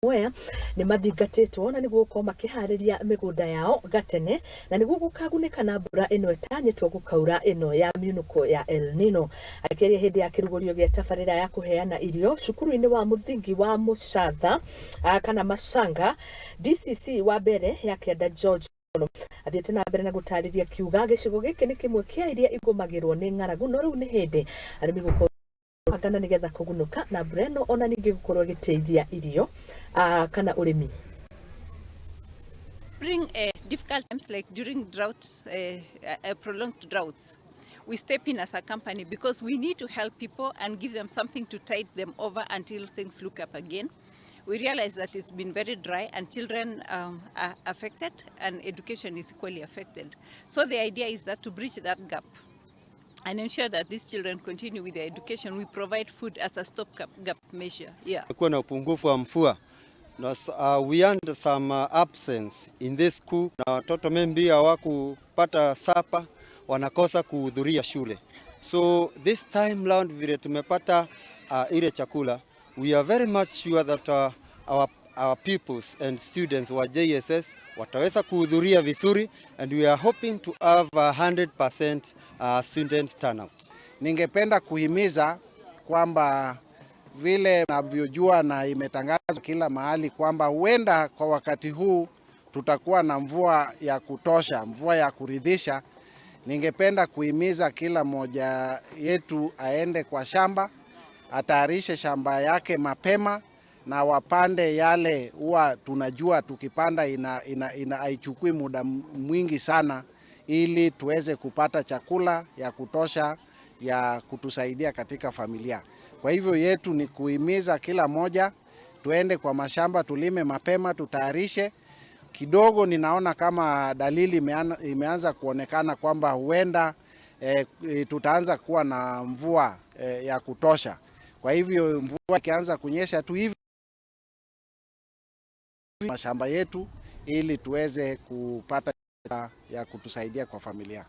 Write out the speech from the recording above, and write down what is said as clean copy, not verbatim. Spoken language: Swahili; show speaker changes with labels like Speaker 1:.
Speaker 1: mwea nimathigatitwo na nigwo gukorwo makihariria migunda yao gatene na nigwo gukugunika na mbura ino itanyitwo gukaura ino ya muuniko ya El-Nino. Akiaria hindi ya kurugurio gya tabarira ya kuheana irio cukuruini wa Muthingi wa Muchatha kana macang'a, DCC wa mbeere ya kianda George athiete na mbere na gutariria kiuga gicigo giki ni kimwe kia iria igumagirwo ni ng'aragu no riu ni hindi arimi gukorwo agana nigetha kugunika na mbura ino ona ningi gukorwo giteithia irio kana urimi.
Speaker 2: During difficult times like during droughts, prolonged droughts, we step in as a company because we need to help people and give them something to tide them over until things look up again. We realize that it's been very dry and children are affected and education is equally affected. So the idea is that to bridge that gap and ensure that these children continue with their education, we provide food as a stopgap measure. Yeah.
Speaker 3: Kuna upungufu wa mvua. We had some absence in this school. Na watoto membi hawakupata sapa, wanakosa kuhudhuria shule. So this time round vile tumepata ile chakula, we are very much sure that our pupils and students wa JSS wataweza kuhudhuria vizuri, and we are hoping to have 100% student turnout.
Speaker 4: Ningependa kuhimiza kwamba vile navyojua na imetangazwa kila mahali kwamba huenda kwa wakati huu tutakuwa na mvua ya kutosha, mvua ya kuridhisha. Ningependa kuhimiza kila mmoja yetu aende kwa shamba, atayarishe shamba yake mapema na wapande yale huwa tunajua tukipanda haichukui muda mwingi sana, ili tuweze kupata chakula ya kutosha ya kutusaidia katika familia. Kwa hivyo yetu ni kuhimiza kila moja tuende kwa mashamba, tulime mapema, tutayarishe. Kidogo ninaona kama dalili imeanza kuonekana kwamba huenda tutaanza kuwa na mvua ya kutosha. Kwa hivyo mvua ikianza kunyesha tu hivi mashamba yetu, ili tuweze kupata ya kutusaidia kwa familia.